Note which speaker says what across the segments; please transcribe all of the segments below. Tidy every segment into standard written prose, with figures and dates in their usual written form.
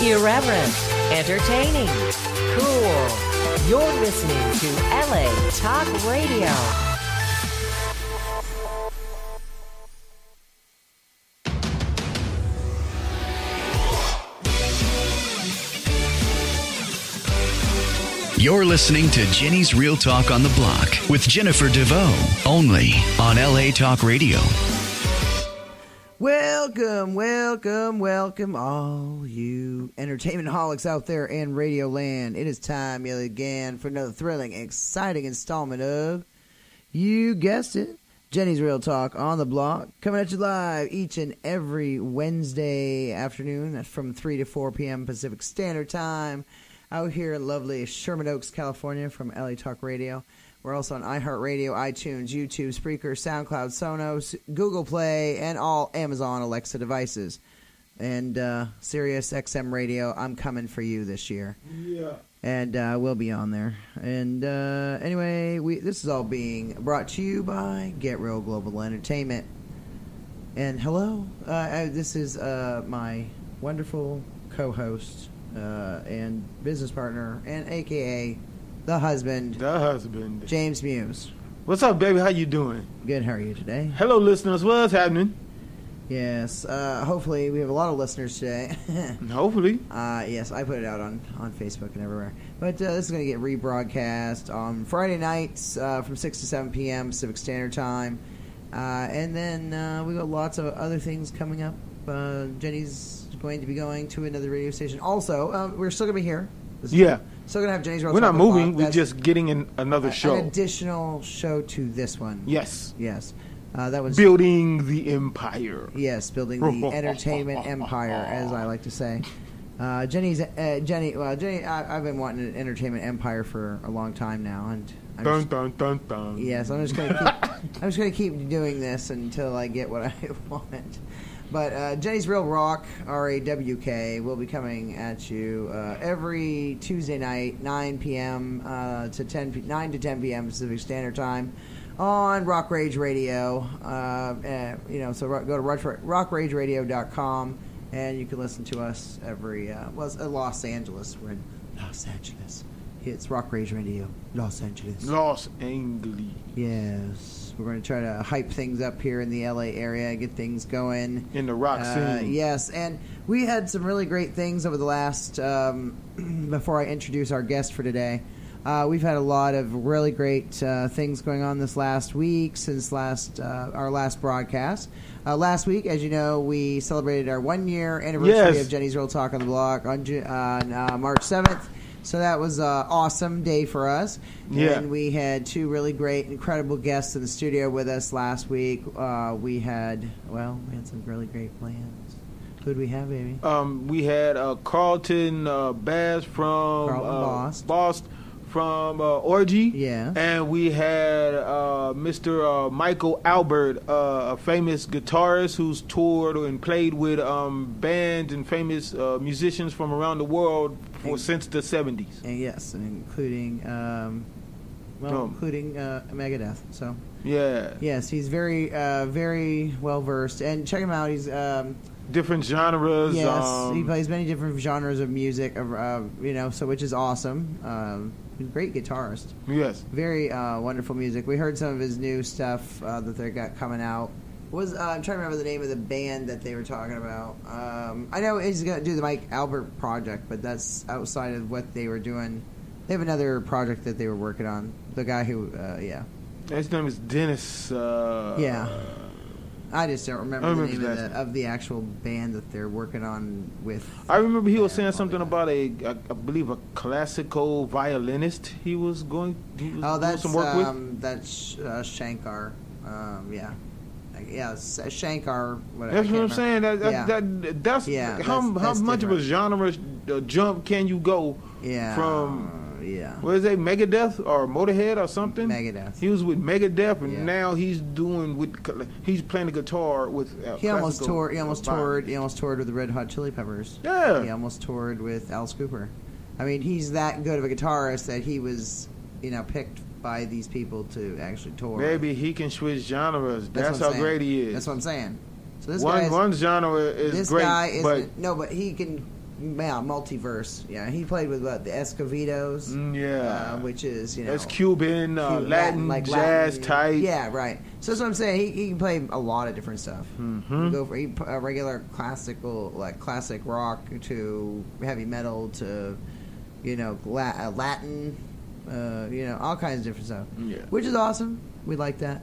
Speaker 1: Irreverent, entertaining, cool. You're listening to LA Talk Radio.
Speaker 2: You're listening to Jenny's Real Talk on the Block with Jennifer DeVoe, only on LA Talk Radio.
Speaker 3: Welcome, welcome, welcome, all you entertainment holics out there in Radio Land. It is time yet again for another thrilling, exciting installment of, you guessed it, Jenny's Real Talk on the Block. Coming at you live each and every Wednesday afternoon. That's from 3 to 4 p.m. Pacific Standard Time. Out here in lovely Sherman Oaks, California from LA Talk Radio. We're also on iHeartRadio, iTunes, YouTube, Spreaker, SoundCloud, Sonos, Google Play, and all Amazon Alexa devices. And Sirius XM Radio, I'm coming for you this year.
Speaker 4: Yeah.
Speaker 3: And we'll be on there. And anyway, this is all being brought to you by Get Real Global Entertainment. And hello, this is my wonderful co-host and business partner, and a.k.a. The husband, James Muse.
Speaker 4: What's up, baby? How you doing?
Speaker 3: Good. How are you today?
Speaker 4: Hello, listeners. What's happening?
Speaker 3: Yes. Hopefully, we have a lot of listeners today.
Speaker 4: Hopefully.
Speaker 3: Yes, I put it out on Facebook and everywhere. But this is going to get rebroadcast on Friday nights from 6 to 7 p.m. Pacific Standard Time. And then we got lots of other things coming up. Jenny's going to be going to another radio station. Also, we're still going to be here.
Speaker 4: Yeah.
Speaker 3: Still going to have Jenny's Real
Speaker 4: We're
Speaker 3: Talk
Speaker 4: not moving.
Speaker 3: Block.
Speaker 4: We're just getting in another show.
Speaker 3: An additional show to this one.
Speaker 4: Yes.
Speaker 3: Yes. That was
Speaker 4: building the empire.
Speaker 3: Yes, building the entertainment empire, as I like to say. Jenny. I've been wanting an entertainment empire for a long time now, and
Speaker 4: Dun.
Speaker 3: Yes, I'm just gonna keep doing this until I get what I want. But Jenny's Real Rock, RAWK, will be coming at you every Tuesday night, 9 p.m. to 10 p.m. Pacific Standard Time on Rock Rage Radio. So go to rockrageradio.com and you can listen to us every Los Angeles. We're in Los Angeles. It's Rock Rage Radio, Los Angeles.
Speaker 4: Los Angeles.
Speaker 3: Yes. We're going to try to hype things up here in the LA area, get things going.
Speaker 4: In the rock scene.
Speaker 3: Yes, and we had some really great things over the last, before I introduce our guest for today. We've had a lot of really great things going on this last week since our last broadcast. Last week, as you know, we celebrated our 1-year anniversary of Jenny's Real Talk on the Block on March 7th. So that was an awesome day for us.
Speaker 4: Yeah.
Speaker 3: And we had two really great, incredible guests in the studio with us last week. We had some really great plans. Who did we have, baby?
Speaker 4: We had Carlton Bass from Bost from Orgy.
Speaker 3: Yeah.
Speaker 4: And we had Mr. Michael Albert, a famous guitarist who's toured and played with bands and famous musicians from around the world since the 70s.
Speaker 3: And yes, and including Megadeth. So
Speaker 4: yeah.
Speaker 3: Yes, he's very very well versed. And check him out. He's
Speaker 4: different genres.
Speaker 3: Yes, he plays many different genres of music. So which is awesome. Great guitarist.
Speaker 4: Yes.
Speaker 3: Very wonderful music. We heard some of his new stuff that they got coming out. I'm trying to remember the name of the band that they were talking about. I know he's going to do the Mike Albert project, but that's outside of what they were doing. They have another project that they were working on. The guy who,
Speaker 4: his name is Dennis.
Speaker 3: I just don't remember the name of the actual band that they're working on with.
Speaker 4: I remember he was saying something about I believe a classical violinist he was doing some work with.
Speaker 3: That's Shankar. Shankar.
Speaker 4: That's what I'm saying. That's how much different of a genre jump can you go from? What is it, Megadeth or Motorhead or something?
Speaker 3: Megadeth.
Speaker 4: He was with Megadeth, and now he's playing the guitar with.
Speaker 3: He almost toured with the Red Hot Chili Peppers.
Speaker 4: Yeah.
Speaker 3: He almost toured with Alice Cooper. I mean, he's that good of a guitarist that he was, picked by these people to actually tour.
Speaker 4: Maybe he can switch genres. That's how great he is.
Speaker 3: That's what I'm saying. So this
Speaker 4: one genre is
Speaker 3: this
Speaker 4: great.
Speaker 3: Guy isn't, but he can multiverse. Yeah, he played with the Escovedos. Which is
Speaker 4: that's Cuban, Latin, like jazz type.
Speaker 3: Yeah, right. So that's what I'm saying. He can play a lot of different stuff. Mm-hmm. Go from regular classical, like classic rock, to heavy metal, to Latin, all kinds of different stuff. Yeah, which is awesome. We like that.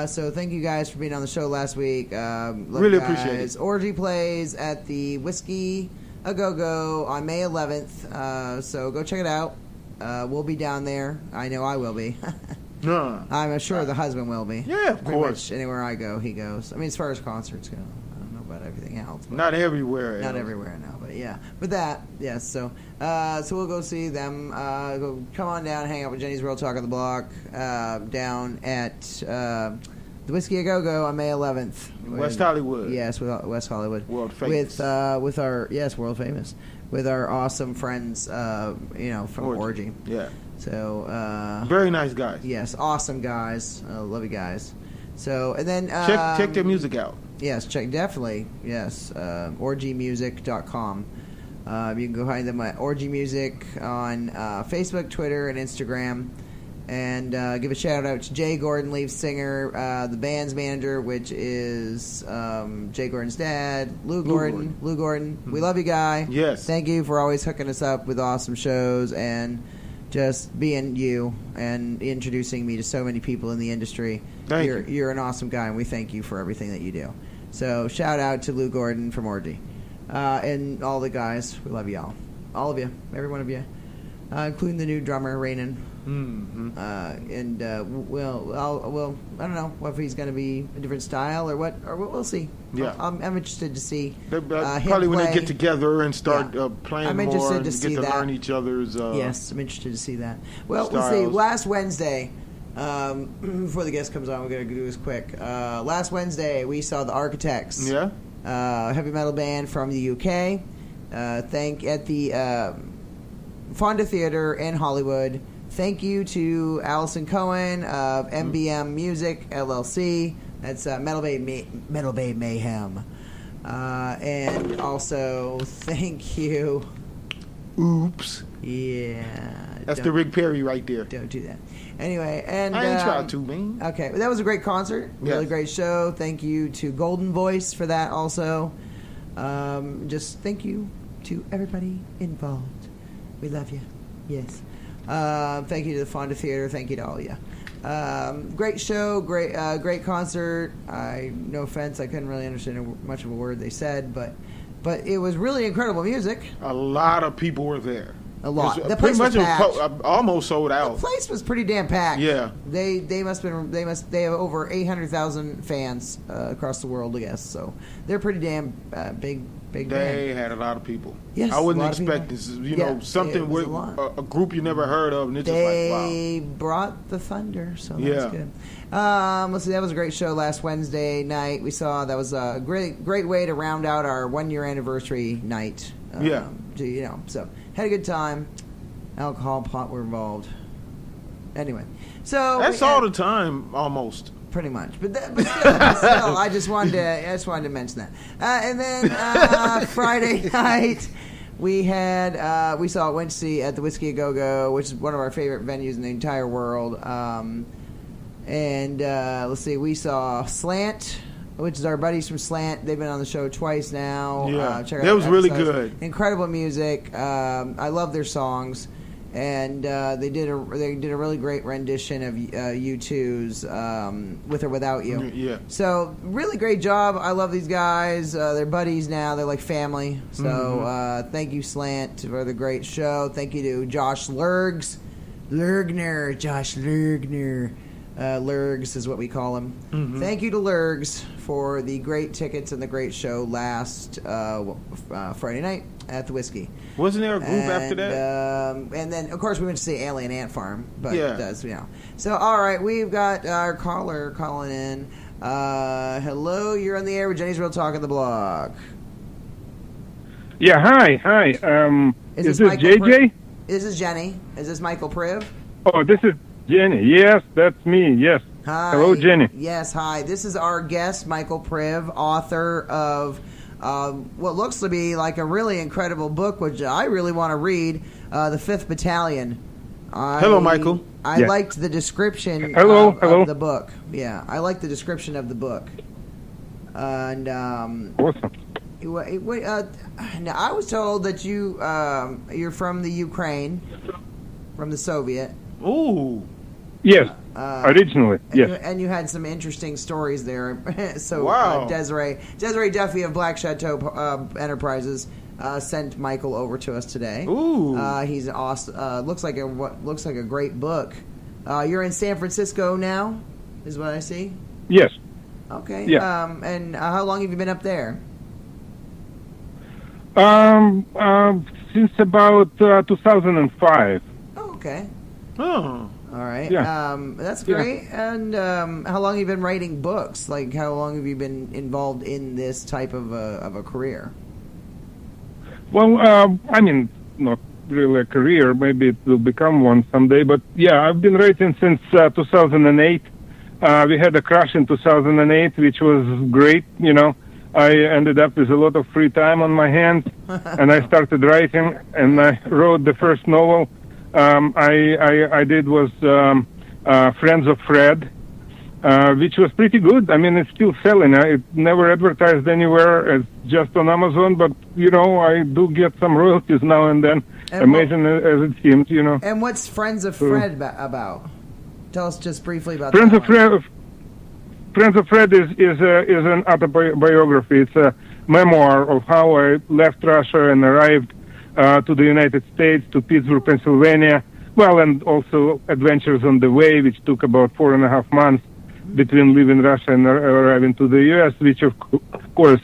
Speaker 3: So thank you guys for being on the show last week.
Speaker 4: Really appreciate it.
Speaker 3: Orgy plays at the Whiskey A Go-Go on May 11th. So go check it out. We'll be down there. I know I will be. I'm sure the husband will be.
Speaker 4: Yeah, of
Speaker 3: Pretty
Speaker 4: course.
Speaker 3: Much anywhere I go, he goes. I mean, as far as concerts go, I don't know about everything else. But
Speaker 4: not everywhere.
Speaker 3: Not everywhere, no. But yeah. But that, yes. So we'll go see them. Go come on down, hang out with Jenny's Real Talk on the Block down at the Whiskey A Go-Go on May 11th.
Speaker 4: West Hollywood.
Speaker 3: Yes, with West Hollywood.
Speaker 4: World famous.
Speaker 3: With our world famous. With our awesome friends, from Orgy.
Speaker 4: Yeah.
Speaker 3: So
Speaker 4: very nice guys.
Speaker 3: Yes, awesome guys. Love you guys. So and then
Speaker 4: check their music out.
Speaker 3: Yes, definitely. Yes, orgymusic.com. You can go find them at Orgy Music on Facebook, Twitter, and Instagram. And give a shout out to Jay Gordon, lead singer, the band's manager, which is Jay Gordon's dad, Lou Gordon. Lou Gordon. Mm-hmm. We love you, guy.
Speaker 4: Yes.
Speaker 3: Thank you for always hooking us up with awesome shows and just being you and introducing me to so many people in the industry. You're an awesome guy, and we thank you for everything that you do. So shout out to Lou Gordon from Orgy. And all the guys. We love you all. All of you. Every one of you. Including the new drummer, Rainin. Mm-hmm. I don't know if he's going to be a different style or what, we'll see.
Speaker 4: Yeah,
Speaker 3: I'm interested to see.
Speaker 4: Probably when they get together and start playing
Speaker 3: I'm
Speaker 4: more and
Speaker 3: to
Speaker 4: get to learn each other's.
Speaker 3: Yes, I'm interested to see that. Well,
Speaker 4: styles.
Speaker 3: Let's see. Last Wednesday, before the guest comes on, we're going to do this quick. Last Wednesday, we saw the Architects.
Speaker 4: Yeah,
Speaker 3: heavy metal band from the UK. At the Fonda Theater in Hollywood. Thank you to Allison Cohen of MBM Music LLC. That's Metal Bay Mayhem. And also, thank you.
Speaker 4: Oops.
Speaker 3: Yeah.
Speaker 4: That's the Rick Perry right there.
Speaker 3: Don't do that. Anyway, and
Speaker 4: I ain't tried to, man.
Speaker 3: Okay, that was a great concert.
Speaker 4: Yes.
Speaker 3: Really great show. Thank you to Golden Voice for that also. Just thank you to everybody involved. We love you. Yes. Thank you to the Fonda Theater. Thank you to all of you. Great show. Great concert. No offense, I couldn't really understand much of a word they said, but it was really incredible music.
Speaker 4: A lot of people were there.
Speaker 3: A lot.
Speaker 4: The place was almost sold out.
Speaker 3: The place was pretty damn packed.
Speaker 4: Yeah.
Speaker 3: They have over 800,000 fans across the world, I guess. So they're pretty damn big.
Speaker 4: They had a lot of people.
Speaker 3: Yes,
Speaker 4: I wasn't expecting something with a group you never heard of, and it's just like, wow.
Speaker 3: They brought the thunder, so that's good. Let's see, that was a great show last Wednesday night. We saw that was a great way to round out our 1 year anniversary night. So had a good time. Alcohol, pot were involved. Anyway, so
Speaker 4: that's all the time almost.
Speaker 3: Pretty much, but still, I just wanted to mention that. And then Friday night, we went to see at the Whiskey A Go-Go, which is one of our favorite venues in the entire world. Let's see, we saw Slant, which is our buddies from Slant. They've been on the show twice now.
Speaker 4: Yeah,
Speaker 3: check out
Speaker 4: that was really
Speaker 3: episodes.
Speaker 4: good.
Speaker 3: Incredible music. I love their songs. And they did a really great rendition of U2's "With or Without You."
Speaker 4: Yeah.
Speaker 3: So really great job. I love these guys. They're buddies now. They're like family. So thank you, Slant, for the great show. Thank you to Josh Lurgs, Josh Lurgner. Lurgs is what we call him. Mm-hmm. Thank you to Lurgs for the great tickets and the great show last Friday night at the Whiskey.
Speaker 4: Wasn't there a group after that?
Speaker 3: And then, of course, we went to see Alien Ant Farm. But So, all right, we've got our caller calling in. Hello, you're on the air with Jenny's Real Talk on the Blog.
Speaker 5: Yeah, hi. Is this JJ?
Speaker 3: This is Jenny. Is this Michael Priv?
Speaker 5: Oh, this is Jenny. Yes, that's me. Yes.
Speaker 3: Hi.
Speaker 5: Hello, Jenny.
Speaker 3: Yes, hi. This is our guest, Michael Priv, author of what looks to be like a really incredible book, which I really want to read, The Fifth Battalion.
Speaker 4: Hello, Michael.
Speaker 3: I liked the description
Speaker 5: Hello.
Speaker 3: of the book. Yeah, I like the description of the book. And
Speaker 5: Awesome.
Speaker 3: now I was told that you're from the Ukraine, from the Soviet.
Speaker 4: Ooh.
Speaker 5: Yes, originally, yes.
Speaker 3: And you had some interesting stories there. So
Speaker 4: wow.
Speaker 3: Desiree-Duffy of black-chateau-enterprises sent Michael over to us today.
Speaker 4: Ooh.
Speaker 3: He's awesome. Looks like a great book. You're in San Francisco now, is what I see.
Speaker 5: Yes.
Speaker 3: Okay.
Speaker 5: Yeah.
Speaker 3: And how long have you been up there?
Speaker 5: Since about 2005.
Speaker 3: Oh, okay.
Speaker 4: Oh.
Speaker 3: All right.
Speaker 5: Yeah.
Speaker 3: That's great. Yeah. And how long have you been writing books? Like, how long have you been involved in this type of a career?
Speaker 5: Well, I mean, not really a career. Maybe it will become one someday. But yeah, I've been writing since 2008. We had a crash in 2008, which was great. You know, I ended up with a lot of free time on my hands, and I started writing. And I wrote the first novel I did was Friends of Fred, which was pretty good. I mean, it's still selling. It never advertised anywhere. It's just on Amazon, but, you know, I do get some royalties now and then, amazing as it seems, you know.
Speaker 3: And what's Friends of Fred about? Tell us just briefly about
Speaker 5: Friends
Speaker 3: that
Speaker 5: of Fred. Friends of Fred is an autobiography. It's a memoir of how I left Russia and arrived to the United States, to Pittsburgh, Pennsylvania. Well, and also adventures on the way, which took about 4.5 months between leaving Russia and arriving to the U.S., which, of course,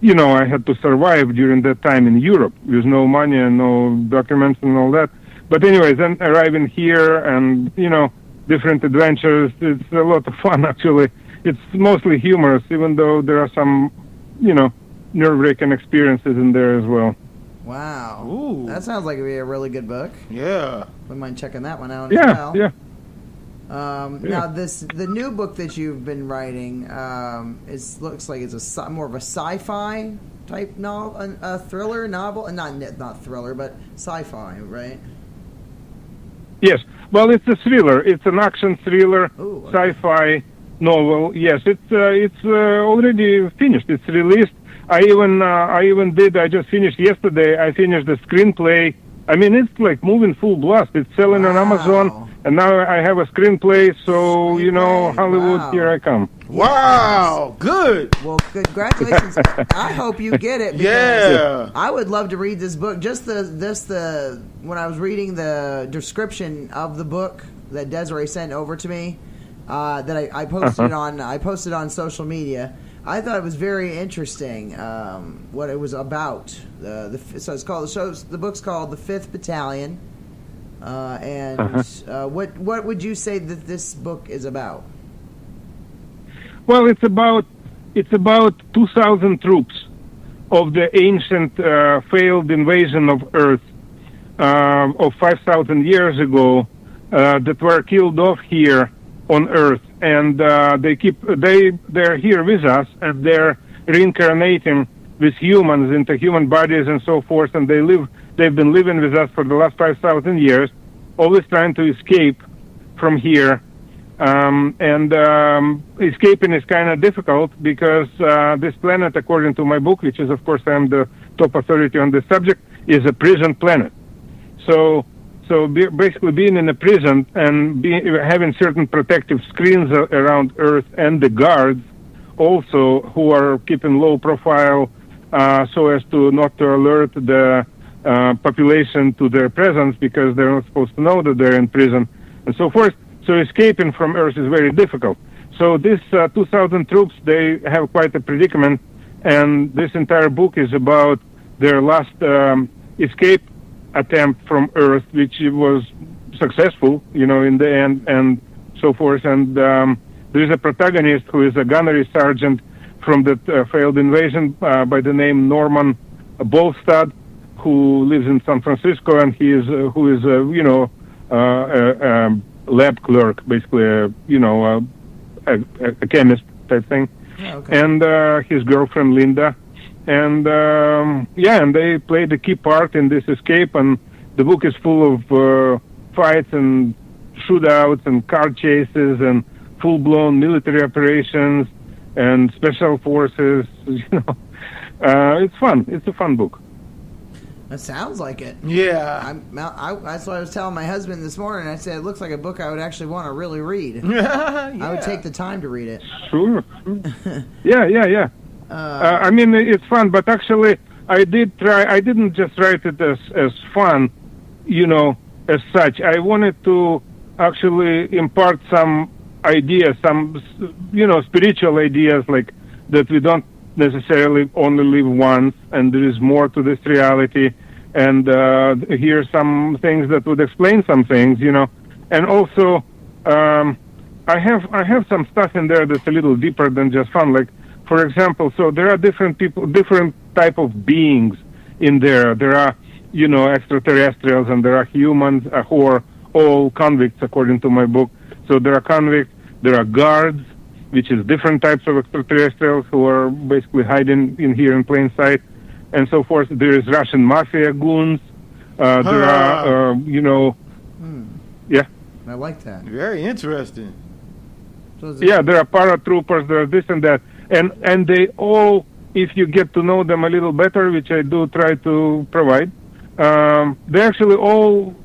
Speaker 5: you know, I had to survive during that time in Europe with no money and no documents and all that. But anyways, then arriving here and, you know, different adventures, it's a lot of fun, actually. It's mostly humorous, even though there are some, you know, nerve-wracking experiences in there as well.
Speaker 3: Wow.
Speaker 4: Ooh.
Speaker 3: That sounds like it would be a really good book.
Speaker 4: Yeah.
Speaker 3: Wouldn't mind checking that one out as well.
Speaker 5: Yeah.
Speaker 3: Now, the new book that you've been writing looks like it's more of a sci-fi type novel, a thriller novel, not thriller, but sci-fi, right?
Speaker 5: Yes. Well, it's a thriller. It's an action thriller,
Speaker 3: Ooh, okay.
Speaker 5: sci-fi novel. Yes, it's already finished. It's released. I just finished yesterday. I finished the screenplay. I mean, it's like moving full blast. It's selling on Amazon, and now I have a screenplay. So you know, Hollywood, here I come.
Speaker 4: Wow, good.
Speaker 3: Well, congratulations. I hope you get it.
Speaker 4: Yeah.
Speaker 3: I would love to read this book. When I was reading the description of the book that Desiree sent over to me, that I posted I posted on social media. I thought it was very interesting what it was about. So it's called the book's called The Fifth Battalion, what would you say that this book is about?
Speaker 5: Well, it's about 2,000 troops of the ancient failed invasion of Earth of 5,000 years ago that were killed off here on Earth, and they're here with us, and they're reincarnating with humans into human bodies and so forth, and they've been living with us for the last 5,000 years, always trying to escape from here, and escaping is kind of difficult because this planet, according to my book, which is, of course, I'm the top authority on this subject, is a prison planet. So basically being in a prison and having certain protective screens around Earth, and the guards also who are keeping low profile so as to not to alert the population to their presence because they're not supposed to know that they're in prison and so forth. So escaping from Earth is very difficult. So this 2,000 troops, they have quite a predicament, and this entire book is about their last escape attempt from Earth, which was successful, you know, in the end, and so forth. And there is a protagonist who is a gunnery sergeant from that failed invasion by the name Norman Bolstad, who lives in San Francisco, and who is a lab clerk, basically, a chemist type thing.
Speaker 3: Oh, okay.
Speaker 5: And his girlfriend Linda. And and they played a key part in this escape. And the book is full of fights and shootouts and car chases and full-blown military operations and special forces. It's fun. It's a fun book.
Speaker 3: That sounds like it.
Speaker 4: Yeah.
Speaker 3: That's what I was telling my husband this morning. I said it looks like a book I would actually want to really read.
Speaker 4: Yeah.
Speaker 3: I would take the time to read it.
Speaker 5: Sure. Yeah. I mean, it's fun, but actually, I did try. I didn't just write it as fun, as such. I wanted to actually impart some ideas, some, spiritual ideas, like that we don't necessarily only live once, and there is more to this reality. And here are some things that would explain some things, And also, I have some stuff in there that's a little deeper than just fun. Like, for example, so there are different people, different type of beings in there. There are, extraterrestrials, and there are humans who are all convicts, according to my book. So there are convicts, there are guards, which is different types of extraterrestrials who are basically hiding in here in plain sight, and so forth. There is Russian mafia goons. There are, yeah.
Speaker 3: I like that.
Speaker 4: Very interesting.
Speaker 3: So
Speaker 5: there are paratroopers, there are this and that. And they all, if you get to know them a little better, which I do try to provide, they actually all,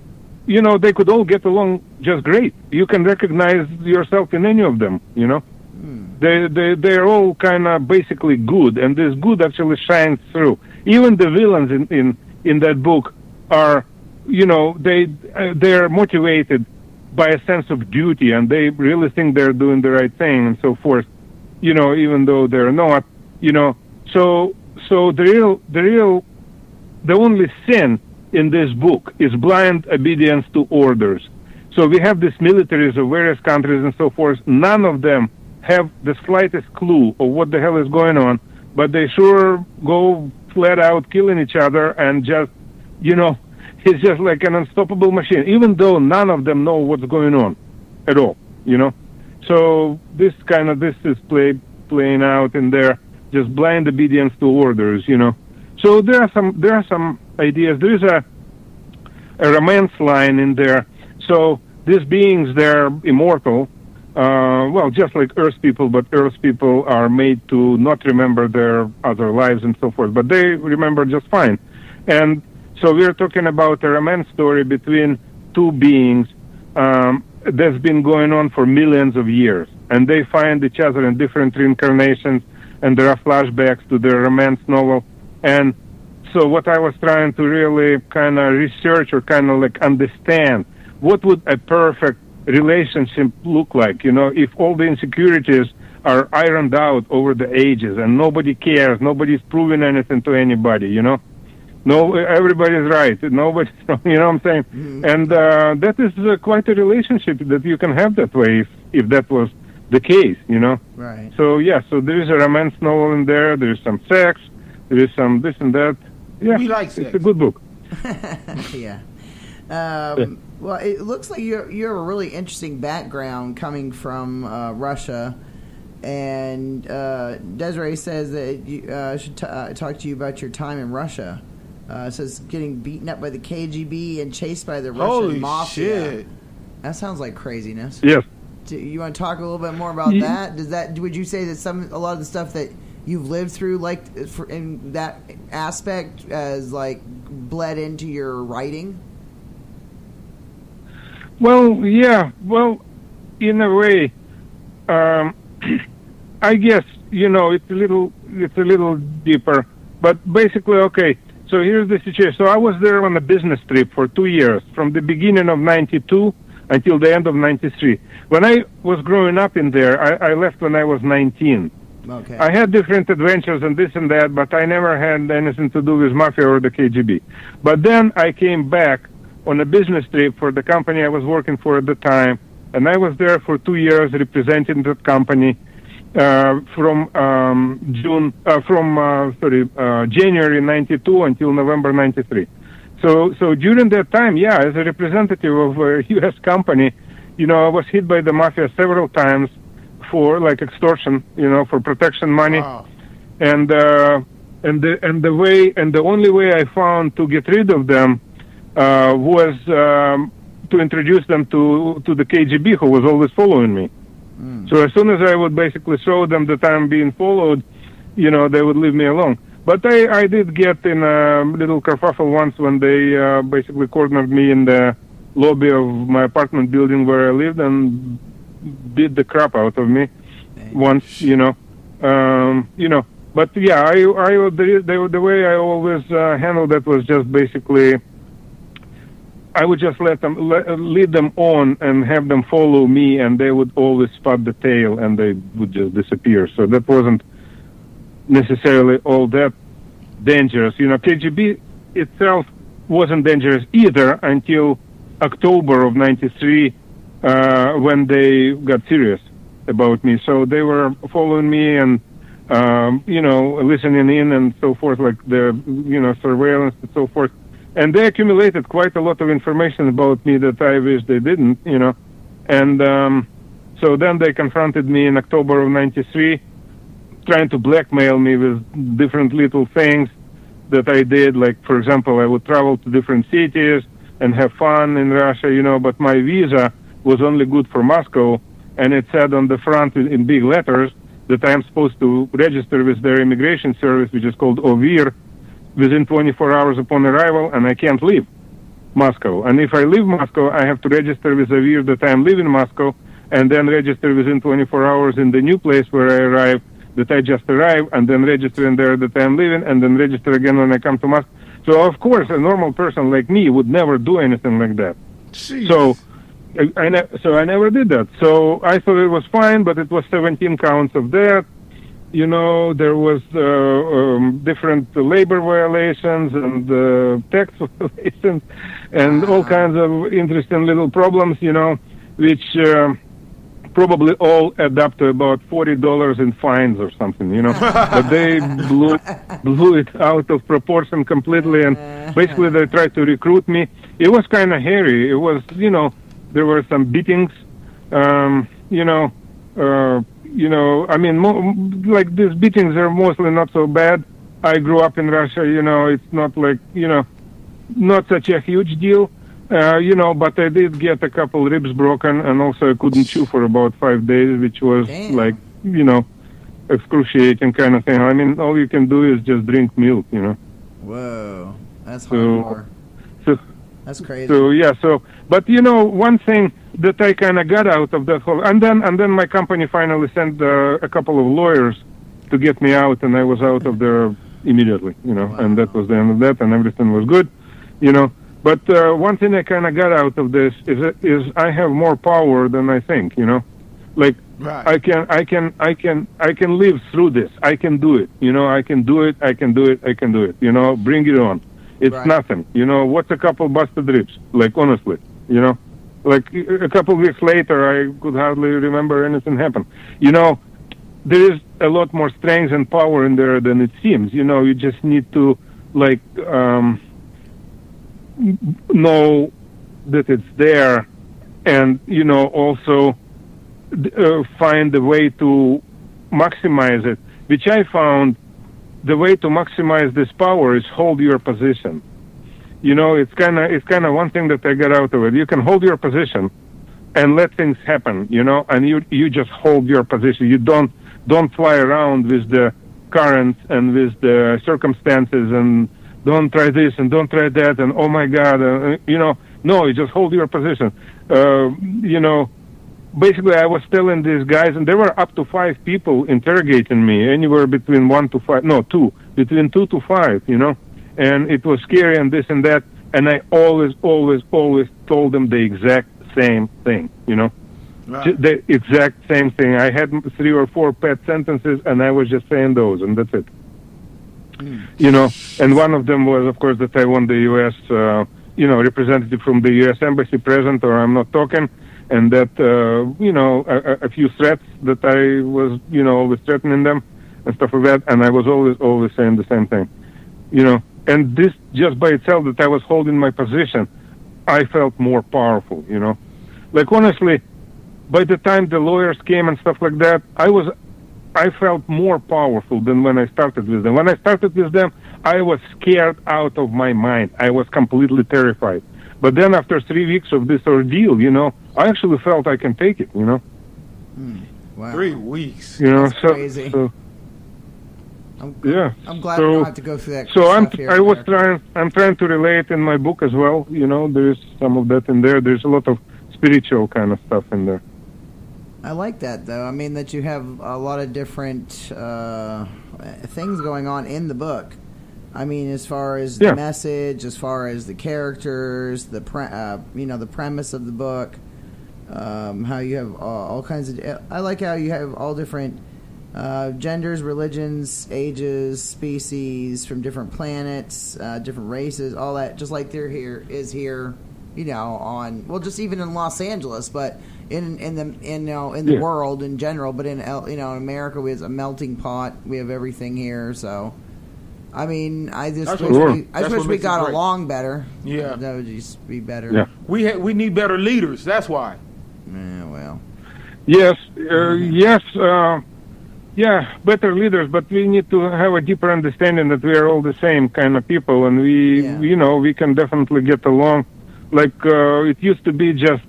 Speaker 5: they could all get along just great. You can recognize yourself in any of them, They're all kind of basically good, and this good actually shines through. Even the villains in that book are, they're motivated by a sense of duty, and they really think they're doing the right thing, and so forth. Even though they're not. So the only sin in this book is blind obedience to orders. So we have these militaries of various countries and so forth. None of them have the slightest clue of what the hell is going on, but they sure go flat out killing each other, and just, it's just like an unstoppable machine, even though none of them know what's going on at all, So this is playing out in there, just blind obedience to orders, So there are some ideas. There is a romance line in there. So these beings, they're immortal. Just like Earth people, but Earth people are made to not remember their other lives and so forth, but they remember just fine. And so we're talking about a romance story between two beings that's been going on for millions of years. And they find each other in different reincarnations, and there are flashbacks to their romance novel. And so what I was trying to really kind of research or kind of like understand, what would a perfect relationship look like, if all the insecurities are ironed out over the ages and nobody cares, nobody's proving anything to anybody, No, everybody's right. Nobody, what I'm saying? Mm-hmm. And that is quite a relationship that you can have that way if that was the case,
Speaker 3: Right.
Speaker 5: So, so there is a romance novel in there. There is some sex. There is some this and that. Yeah,
Speaker 4: we like sex.
Speaker 5: It's a good book.
Speaker 3: Yeah. Well, it looks like you have a really interesting background coming from Russia, and Desiree says that I should talk to you about your time in Russia. It says getting beaten up by the KGB and chased by the Russian mafia.
Speaker 4: Shit.
Speaker 3: That sounds like craziness.
Speaker 5: Yes.
Speaker 3: Do you want to talk a little bit more about that? Would you say that a lot of the stuff that you've lived through, like in that aspect, has like bled into your writing?
Speaker 5: Well, yeah. Well, in a way, I guess it's a little deeper. But basically, okay. So here's the situation. So I was there on a business trip for 2 years, from the beginning of '92 until the end of '93. When I was growing up in there, I left when I was 19.
Speaker 3: Okay.
Speaker 5: I had different adventures and this and that, but I never had anything to do with mafia or the KGB. But then I came back on a business trip for the company I was working for at the time, and I was there for 2 years representing that company from January '92 until November '93. So during that time, as a representative of a U.S. company, I was hit by the mafia several times for like extortion, for protection money.
Speaker 4: Wow.
Speaker 5: And and the only way I found to get rid of them was to introduce them to the KGB, who was always following me. So as soon as I would basically show them that I'm being followed, they would leave me alone. But I did get in a little kerfuffle once when they basically cornered me in the lobby of my apartment building where I lived and beat the crap out of me once, But yeah, the way I always handled that was just basically, I would just lead them on and have them follow me, and they would always spot the tail and they would just disappear. So that wasn't necessarily all that dangerous. KGB itself wasn't dangerous either until October of '93, when they got serious about me. So they were following me and listening in and so forth, like the surveillance and so forth. And they accumulated quite a lot of information about me that I wish they didn't, And so then they confronted me in October of '93, trying to blackmail me with different little things that I did. Like, for example, I would travel to different cities and have fun in Russia, but my visa was only good for Moscow, and it said on the front in big letters that I am supposed to register with their immigration service, which is called OVIR, within 24 hours upon arrival, and I can't leave Moscow. And if I leave Moscow, I have to register with OVIR that I am leaving Moscow, and then register within 24 hours in the new place where I arrive, that I just arrived, and then register in there that I am leaving, and then register again when I come to Moscow. So, of course, a normal person like me would never do anything like that.
Speaker 4: Jeez.
Speaker 5: So I never did that. So I thought it was fine, but it was 17 counts of that. There was different labor violations and tax violations and all kinds of interesting little problems, which probably all add up to about $40 in fines or something, But they blew it out of proportion completely, and basically they tried to recruit me. It was kind of hairy. It was, there were some beatings, like these beatings are mostly not so bad. I grew up in Russia, it's not like, not such a huge deal, but I did get a couple ribs broken, and also I couldn't chew for about 5 days, which was like, excruciating kind of thing. I mean, all you can do is just drink milk,
Speaker 3: Whoa, that's hardcore. That's crazy.
Speaker 5: But one thing that I kind of got out of that whole, and then my company finally sent a couple of lawyers to get me out, and I was out of there immediately, wow. And that was the end of that, and everything was good, But one thing I kind of got out of this is I have more power than I think, Like, right. I can live through this. I can do it, I can do it, bring it on. It's right. Nothing, what's a couple busted ribs? Like, honestly, like a couple of weeks later, I could hardly remember anything happened. There is a lot more strength and power in there than it seems. You just need to, like, know that it's there, and, also find a way to maximize it, which I found the way to maximize this power is hold your position. It's kind of one thing that I got out of it. You can hold your position and let things happen, and you just hold your position. You don't fly around with the currents and with the circumstances and don't try this and don't try that and oh my God, no, you just hold your position. Basically, I was telling these guys, and there were up to 5 people interrogating me, anywhere between 2, between 2 to 5, and it was scary and this and that, and I always told them the exact same thing, Right. The exact same thing. I had 3 or 4 pet sentences, and I was just saying those, and that's it. And one of them was, of course, that I want the U.S., representative from the U.S. Embassy present, or I'm not talking, and that, a few threats that I was, always threatening them and stuff like that, and I was always saying the same thing, and this just by itself, that I was holding my position, I felt more powerful, Like, honestly, by the time the lawyers came and stuff like that, I was I felt more powerful than when I started with them. When I started with them, I was scared out of my mind. I was completely terrified. But then after 3 weeks of this ordeal, I actually felt I can take it,
Speaker 3: Wow.
Speaker 4: 3 weeks.
Speaker 5: That's
Speaker 3: crazy.
Speaker 5: I'm
Speaker 3: glad we don't have to go through that.
Speaker 5: So
Speaker 3: stuff here
Speaker 5: I'm trying to relate in my book as well. There's some of that in there. There's a lot of spiritual kind of stuff in there.
Speaker 3: I like that, though. I mean, that you have a lot of different things going on in the book. I mean, as far as the message, as far as the characters, the premise of the book, how you have all kinds of. I like how you have all different genders, religions, ages, species from different planets, different races, all that. Just like there is here, on just even in Los Angeles, but in the world in general. But in America, we have a melting pot. We have everything here, so. I mean, I just wish we got along better.
Speaker 4: Yeah,
Speaker 3: that would just be better.
Speaker 5: Yeah,
Speaker 4: we need better leaders. That's why.
Speaker 3: Yeah, well.
Speaker 5: Yes, better leaders, but we need to have a deeper understanding that we are all the same kind of people, and we can definitely get along. Like it used to be just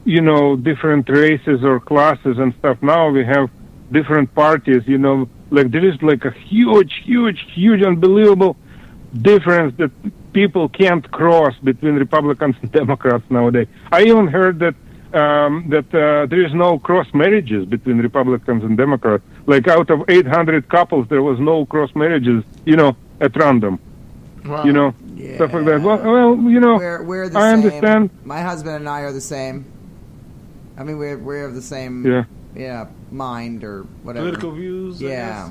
Speaker 5: different races or classes and stuff. Now we have different parties. Like there is like a huge, unbelievable difference that people can't cross between Republicans and Democrats nowadays. I even heard that there is no cross marriages between Republicans and Democrats. Like out of 800 couples, there was no cross marriages, at random.
Speaker 4: Wow.
Speaker 5: Stuff like that. Well,
Speaker 3: we're the
Speaker 5: I
Speaker 3: same.
Speaker 5: understand.
Speaker 3: My husband and I are the same. I mean, we're of the same. Yeah, mind or whatever.
Speaker 4: Political views.
Speaker 3: Yeah.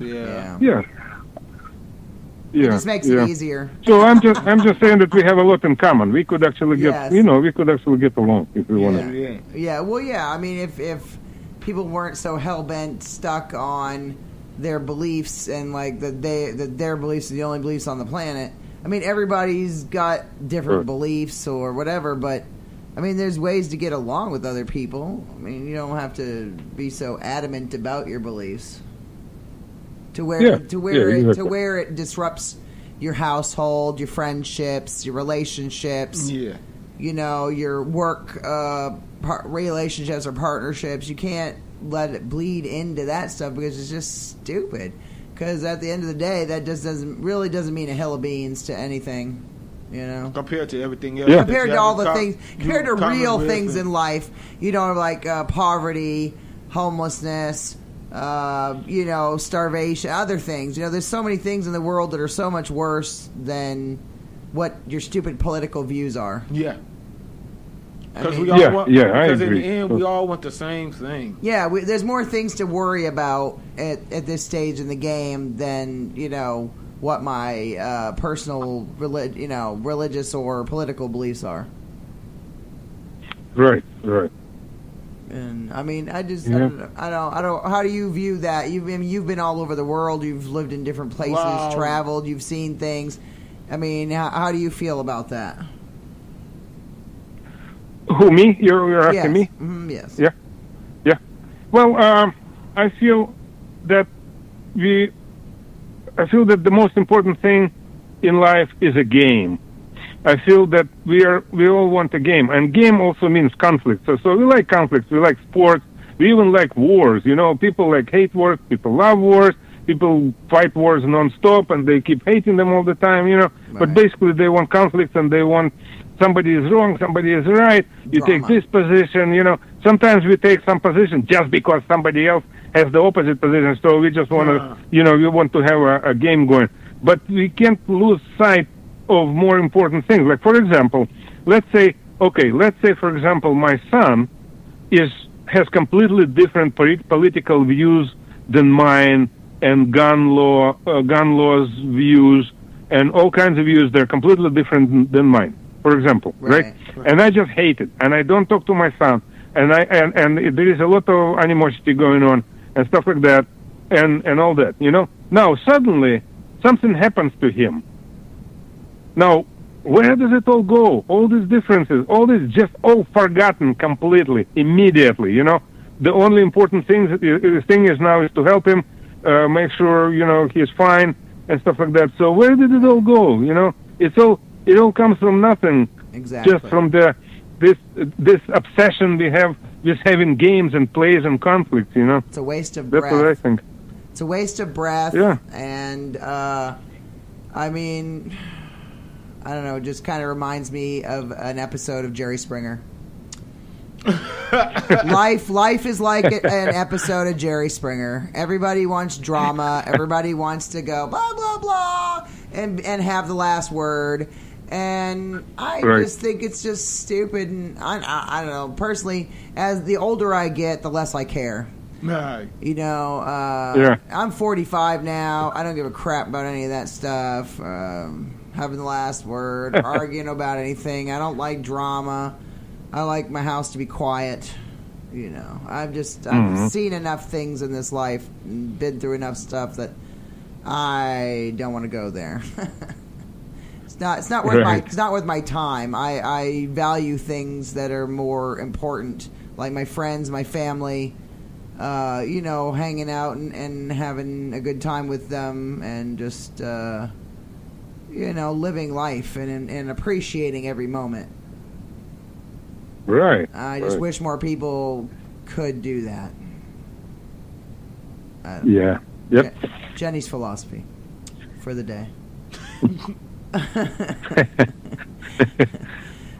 Speaker 5: It
Speaker 3: just makes it easier.
Speaker 5: So I'm just saying that we have a lot in common. We could actually get along if we wanted.
Speaker 3: Yeah. Well, I mean, if people weren't so hell bent, stuck on their beliefs and like that their beliefs are the only beliefs on the planet. I mean, everybody's got different beliefs or whatever, but. I mean, there's ways to get along with other people. I mean, you don't have to be so adamant about your beliefs to where it disrupts your household, your friendships, your relationships.
Speaker 4: Yeah.
Speaker 3: Your work relationships or partnerships. You can't let it bleed into that stuff because it's just stupid. Because at the end of the day, that just doesn't mean a hill of beans to anything.
Speaker 4: Compared to everything else.
Speaker 3: Compared to all the things, compared to real things in life, like poverty, homelessness, starvation, other things. There's so many things in the world that are so much worse than what your stupid political views are.
Speaker 4: Yeah. Because
Speaker 5: in the
Speaker 4: end, we all want the same thing.
Speaker 3: Yeah, there's more things to worry about at this stage in the game than, what my personal, religious or political beliefs are.
Speaker 5: Right.
Speaker 3: And I mean, I don't. How do you view that? You've been all over the world. You've lived in different places, traveled. You've seen things. I mean, how do you feel about that?
Speaker 5: Who, me? You're asking me?
Speaker 3: Mm-hmm, yes.
Speaker 5: Yeah. Well, I feel that the most important thing in life is a game. I feel that we all want a game, and game also means conflict. So we like conflicts, we like sports, we even like wars. People hate wars, people love wars, people fight wars non-stop, and they keep hating them all the time. Right. But basically, they want conflicts, and they want somebody is wrong, somebody is right. You take this position. Sometimes we take some position just because somebody else has the opposite position, so we just want to, we want to have a game going. But we can't lose sight of more important things. Like, for example, let's say, for example, my son has completely different political views than mine, and gun laws views, and all kinds of views. They're completely different than mine, for example, right? And I just hate it, and I don't talk to my son, and there is a lot of animosity going on, and stuff like that, and all that, Now, suddenly, something happens to him. Now, where does it all go? All these differences, all this just all forgotten completely, immediately, The only important thing is now is to help him make sure, he's fine and stuff like that. So where did it all go? It all comes from nothing.
Speaker 3: Exactly.
Speaker 5: Just from this obsession we have with having games and plays and conflicts,
Speaker 3: It's a waste of breath.
Speaker 5: That's what I think.
Speaker 3: It's a waste of breath.
Speaker 5: Yeah.
Speaker 3: And, I mean, I don't know, it just kind of reminds me of an episode of Jerry Springer. Life is like an episode of Jerry Springer. Everybody wants drama. Everybody wants to go blah, blah, blah, and have the last word. And I just think it's just stupid. And I don't know. Personally, as the older I get, the less I care.
Speaker 4: Right.
Speaker 3: I'm 45 now. I don't give a crap about any of that stuff. Having the last word, arguing about anything. I don't like drama. I like my house to be quiet. I've seen enough things in this life and been through enough stuff that I don't want to go there. It's not worth my time. I value things that are more important, like my friends, my family, hanging out and having a good time with them, and just living life and appreciating every moment.
Speaker 5: Right.
Speaker 3: I just wish more people could do that.
Speaker 5: Yeah. Yep.
Speaker 3: Jenny's philosophy for the day.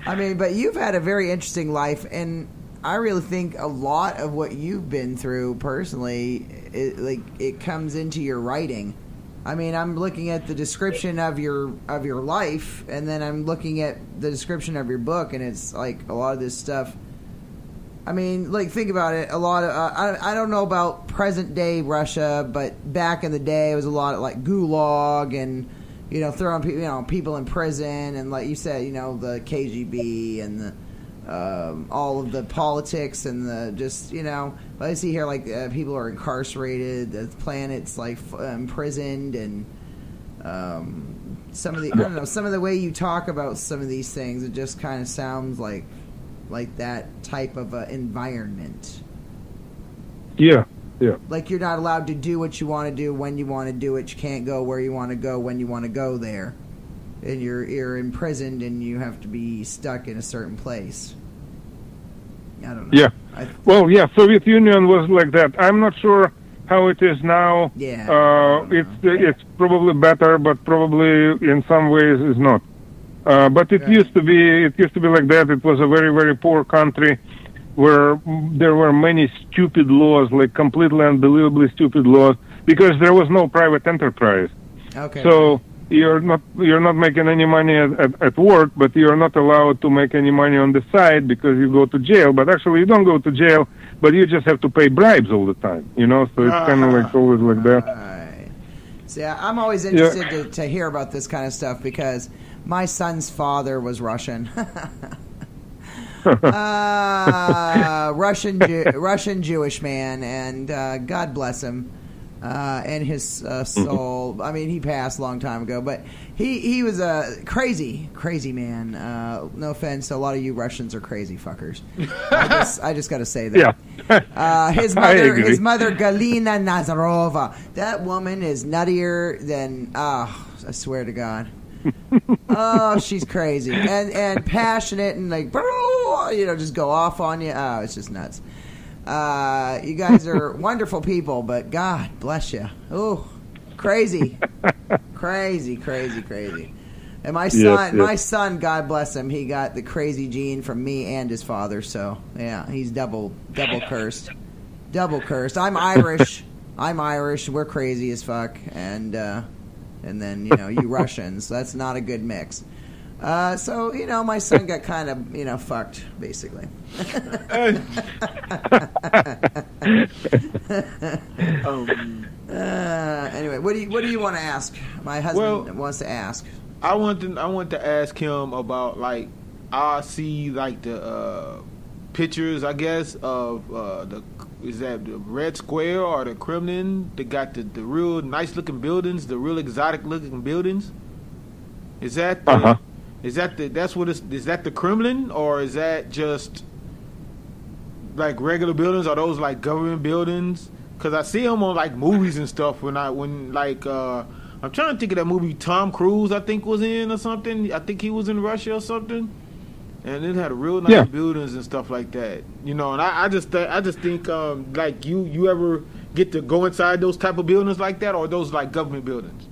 Speaker 3: I mean, but you've had a very interesting life, and I really think a lot of what you've been through personally, it comes into your writing. I mean, I'm looking at the description of your life, and then I'm looking at the description of your book, and it's like a lot of this stuff. I mean, like, think about it. A lot of I don't know about present day Russia, but back in the day, it was a lot of like gulag and throwing people in prison, and like you said, the KGB and the all of the politics and the just I see here like people are incarcerated, the planet's like imprisoned, and some of the way you talk about some of these things, it just kind of sounds like that type of environment.
Speaker 5: Yeah.
Speaker 3: Like you're not allowed to do what you want to do when you want to do it. You can't go where you want to go when you want to go there, and you're imprisoned and you have to be stuck in a certain place. I don't know.
Speaker 5: Yeah. Soviet Union was like that. I'm not sure how it is now.
Speaker 3: Yeah.
Speaker 5: It's probably better, but probably in some ways is not. But it used to be like that. It was a very, very poor country where there were many stupid laws, like completely unbelievably stupid laws, because there was no private enterprise.
Speaker 3: Okay.
Speaker 5: So you're not making any money at work, but you're not allowed to make any money on the side because you go to jail. But actually, you don't go to jail, but you just have to pay bribes all the time. So it's kind of like always like that.
Speaker 3: Right. So I'm always interested to hear about this kind of stuff because my son's father was Russian. Russian Jewish man, and God bless him. And his soul. I mean, he passed a long time ago, but he was a crazy man. No offense to a lot of you Russians are crazy fuckers. I just got to say that.
Speaker 5: Yeah.
Speaker 3: His mother Galina Nazarova. That woman is nuttier than I swear to God. Oh, she's crazy and passionate and like just go off on you. Oh, it's just nuts. You guys are wonderful people, but God bless you. Oh, crazy. And my son, God bless him, he got the crazy gene from me and his father. So yeah, he's double cursed. I'm Irish. We're crazy as fuck, and then you Russians. That's not a good mix. So my son got kind of fucked basically. Anyway, what do you want to ask? My husband wants to ask.
Speaker 4: I want to ask him about, like, I see like the pictures, I guess, of is that the Red Square or the Kremlin? They got the real nice looking buildings, the real exotic looking buildings. Is that is that the Kremlin, or is that just like regular buildings? Are those like government buildings? Cause I see him on like movies and stuff. When I'm trying to think of that movie Tom Cruise I think was in or something. I think he was in Russia or something. And it had real nice buildings and stuff like that, you know. And I just think like you ever get to go inside those type of buildings like that, or those like government buildings?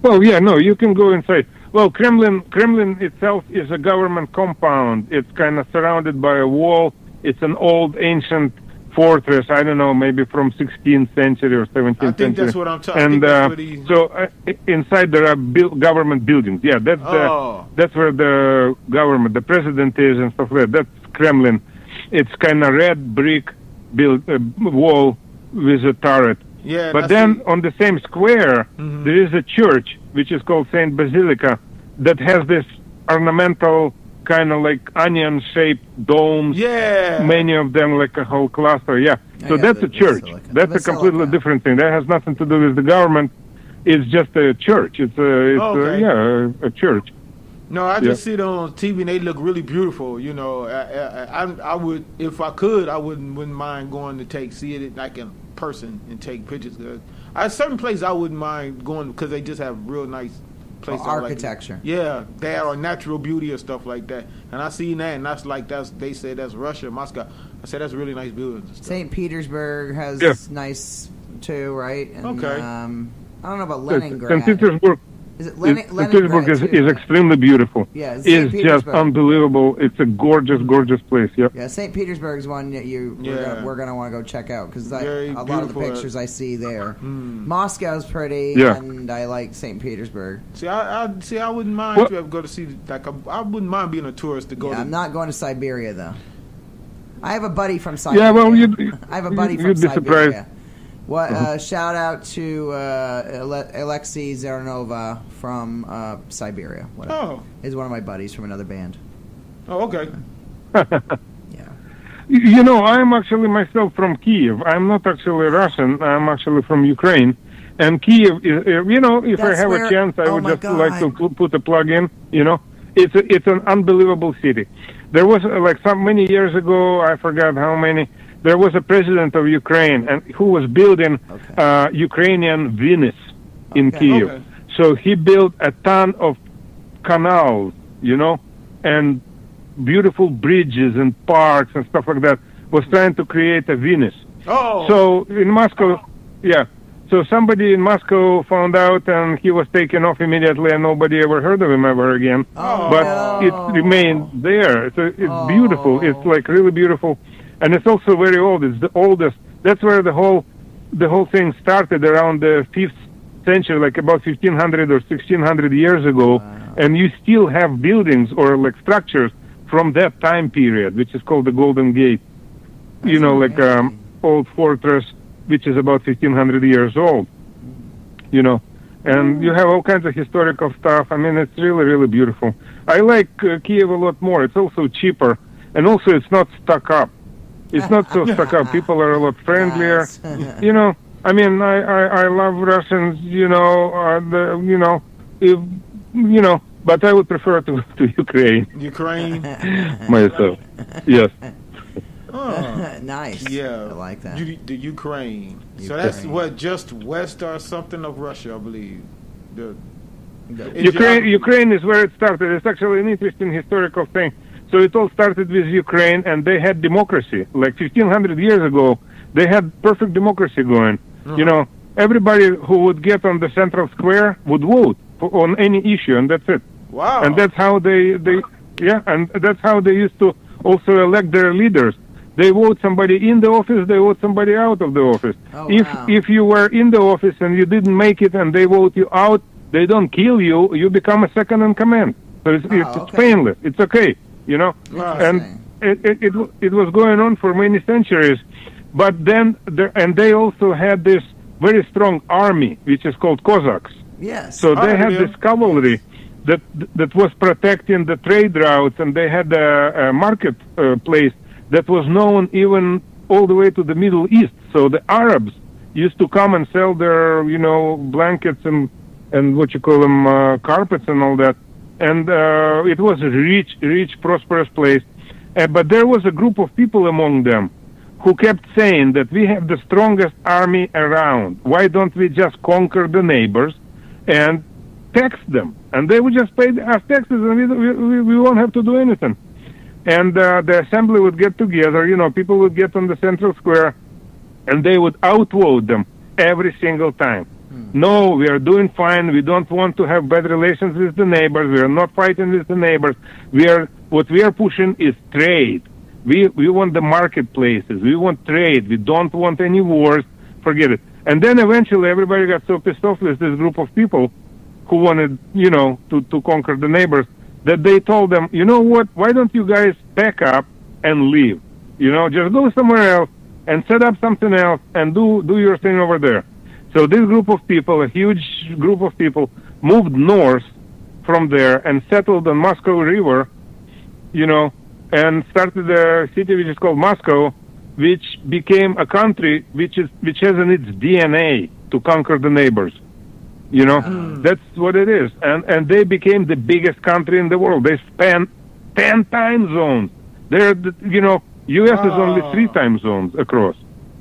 Speaker 5: Well, yeah, no, you can go inside. Well, Kremlin itself is a government compound. It's kind of surrounded by a wall. It's an old ancient fortress. I don't know, maybe from 16th century or 17th century.
Speaker 4: I think that's what I'm talking.
Speaker 5: And so inside there are government buildings. Yeah, that's where the government, the president is and stuff like that. That's Kremlin. It's kind of red brick wall with a turret.
Speaker 4: Yeah,
Speaker 5: but then on the same square, there is a church which is called Saint Basilica that has this ornamental kind of like onion-shaped domes.
Speaker 4: Yeah.
Speaker 5: Many of them like a whole cluster. Yeah. So that's a church. That's a completely different thing. That has nothing to do with the government. It's just a church. It's a church.
Speaker 4: No, I just see it on TV and they look really beautiful. You know, I would, if I could, I wouldn't mind going to see it like in person and take pictures. Certain places I wouldn't mind going because they just have real nice places.
Speaker 3: Architecture.
Speaker 4: They are natural beauty or stuff like that. And I seen that, and they say that's Russia, Moscow. I said that's really nice buildings. And stuff.
Speaker 3: St. Petersburg has nice too, right? And,
Speaker 4: okay.
Speaker 3: I don't know about Leningrad.
Speaker 5: St. Petersburg.
Speaker 3: Is it
Speaker 5: St. Petersburg is extremely beautiful.
Speaker 3: Yeah,
Speaker 5: it's just unbelievable. It's a gorgeous, gorgeous place. Yep.
Speaker 3: Yeah, St. Petersburg's one that we're gonna want to go check out because a lot of the pictures I see there. Moscow's pretty, and I like St. Petersburg.
Speaker 4: See, I wouldn't mind to go to see I wouldn't mind being a tourist to go.
Speaker 3: I'm not going to Siberia though. I have a buddy from Siberia.
Speaker 5: Yeah, well,
Speaker 3: I have a buddy from Siberia. Shout out to Alexei Zernova from Siberia. He's one of my buddies from another band.
Speaker 4: Oh, okay.
Speaker 3: Yeah.
Speaker 5: You know, I'm actually myself from Kiev. I'm not actually Russian. I'm actually from Ukraine. And Kiev is, if I have a chance, I would just like to put a plug in. You know, it's an unbelievable city. There was many years ago, I forgot how many. There was a president of Ukraine and who was building Ukrainian Venice in Kiev. Okay. So he built a ton of canals, and beautiful bridges and parks and stuff like that. Was trying to create a Venice.
Speaker 4: Oh.
Speaker 5: So in Moscow, So somebody in Moscow found out and he was taken off immediately and nobody ever heard of him ever again. But it remained there. So it's beautiful. It's like really beautiful. And it's also very old. It's the oldest. That's where the whole thing started around the 5th century, like about 1500 or 1600 years ago. Wow. And you still have buildings or like structures from that time period, which is called the Golden Gate. That's amazing. Old fortress, which is about 1500 years old. And you have all kinds of historical stuff. I mean, it's really, really beautiful. I like Kiev a lot more. It's also cheaper. And also it's not stuck up. It's not so stuck up. People are a lot friendlier.
Speaker 3: Nice.
Speaker 5: I mean, I love Russians, but I would prefer to Ukraine.
Speaker 4: Ukraine?
Speaker 5: Myself. Yes.
Speaker 3: Oh. Nice.
Speaker 4: Yeah.
Speaker 3: I like that.
Speaker 4: The Ukraine. So that's what, just west or something of Russia, I believe.
Speaker 5: Ukraine is where it started. It's actually an interesting historical thing. So it all started with Ukraine, and they had democracy. Like 1,500 years ago, they had perfect democracy going. Uh-huh. Everybody who would get on the central square would vote on any issue, and that's it.
Speaker 4: Wow.
Speaker 5: And that's how and that's how they used to also elect their leaders. They vote somebody in the office, they vote somebody out of the office.
Speaker 3: Oh,
Speaker 5: if you were in the office and you didn't make it and they vote you out, they don't kill you, you become a second in command. So it's painless. It's okay. And it was going on for many centuries, but then they also had this very strong army, which is called Cossacks.
Speaker 3: Yes.
Speaker 5: So they had this cavalry that was protecting the trade routes, and they had a market place that was known even all the way to the Middle East. So the Arabs used to come and sell their blankets and what you call them carpets and all that. And it was a rich, prosperous place. But there was a group of people among them who kept saying that we have the strongest army around. Why don't we just conquer the neighbors and tax them? And they would just pay us taxes, and we won't have to do anything. And the assembly would get together, people would get on the central square, and they would outvote them every single time. No, we are doing fine. We don't want to have bad relations with the neighbors. We are not fighting with the neighbors. What we are pushing is trade. We want the marketplaces. We want trade. We don't want any wars. Forget it. And then eventually everybody got so pissed off with this group of people who wanted, to conquer the neighbors, that they told them, you know what, why don't you guys pack up and leave? Just go somewhere else and set up something else and do your thing over there. So this group of people, a huge group of people, moved north from there and settled on Moscow River, and started a city which is called Moscow, which became a country which has in its DNA to conquer the neighbors. That's what it is. And they became the biggest country in the world. They span 10 time zones. U.S. is only 3 time zones across.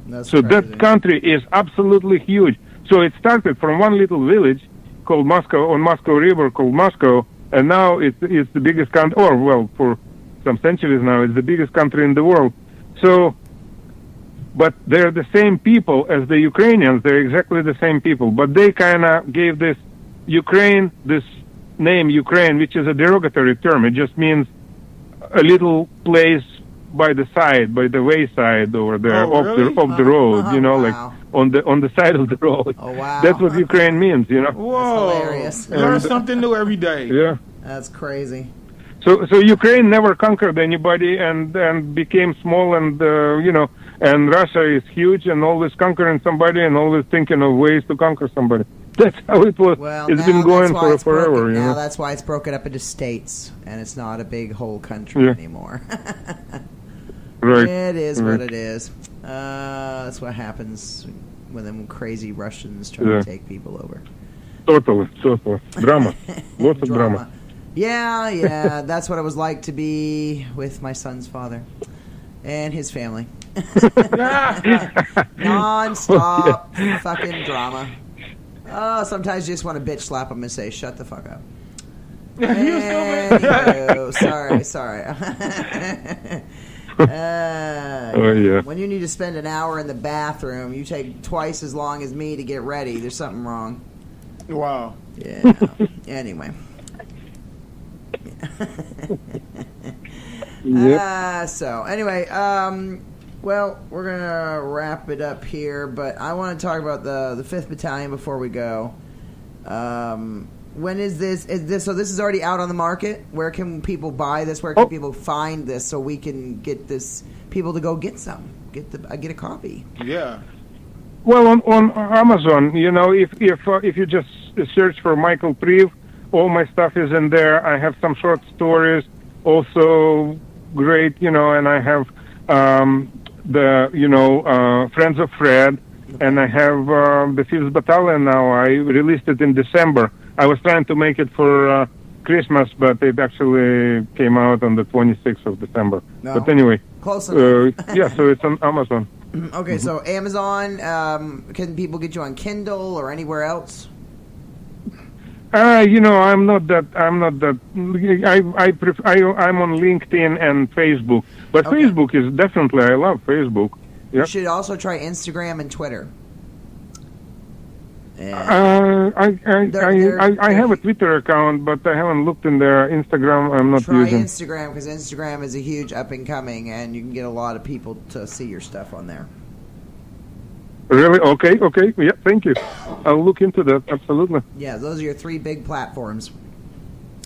Speaker 3: That's
Speaker 5: so
Speaker 3: crazy.
Speaker 5: That country is absolutely huge. So it started from one little village called Moscow, on Moscow River called Moscow, and now it's the biggest country, for some centuries now, it's the biggest country in the world. So, but they're the same people as the Ukrainians. They're exactly the same people. But they kind of gave this name Ukraine, which is a derogatory term. It just means a little place by the wayside over there, off the road,
Speaker 3: wow.
Speaker 5: like on the side of the road.
Speaker 3: Oh, wow.
Speaker 5: That's what Ukraine means,
Speaker 4: Whoa.
Speaker 3: That's hilarious.
Speaker 4: Learn something new every day.
Speaker 5: Yeah.
Speaker 3: That's crazy.
Speaker 5: So Ukraine never conquered anybody and became small, and and Russia is huge and always conquering somebody and always thinking of ways to conquer somebody. That's how it was.
Speaker 3: Well,
Speaker 5: it's been going for forever.
Speaker 3: Now that's why it's broken up into states, and it's not a big whole country anymore.
Speaker 5: Right.
Speaker 3: It is what it is. That's what happens when them crazy Russians try to take people over.
Speaker 5: Totally. Drama. Lots of drama.
Speaker 3: Yeah, that's what it was like to be with my son's father and his family. Non-stop fucking drama. Oh, sometimes you just want to bitch slap them and say, shut the fuck up. Sorry. When you need to spend an hour in the bathroom, you take twice as long as me to get ready. There's something wrong.
Speaker 4: Wow.
Speaker 3: Yeah. Anyway. Well, we're gonna wrap it up here, but I want to talk about the 5th Battalion before we go. When is this? So this is already out on the market. Where can people buy this? Where can people find this so we can get people to go get some? Get a copy.
Speaker 4: Yeah.
Speaker 5: Well, on Amazon, if you just search for Michael Priv, all my stuff is in there. I have some short stories, also great, and I have Friends of Fred, and I have the 5th Battalion now. I released it in December. I was trying to make it for Christmas, but it actually came out on the 26th of December. No. But anyway,
Speaker 3: close enough.
Speaker 5: So it's on Amazon.
Speaker 3: Okay, so Amazon, can people get you on Kindle or anywhere else?
Speaker 5: I'm not that. I'm on LinkedIn and Facebook, but Facebook is definitely. I love Facebook. Yep.
Speaker 3: You should also try Instagram and Twitter.
Speaker 5: I have a Twitter account, but I haven't looked in there. Instagram, I'm not using.
Speaker 3: Try Instagram, because Instagram is a huge up and coming, and you can get a lot of people to see your stuff on there.
Speaker 5: Really? Okay. Yeah, thank you. I'll look into that. Absolutely.
Speaker 3: Yeah, those are your 3 big platforms: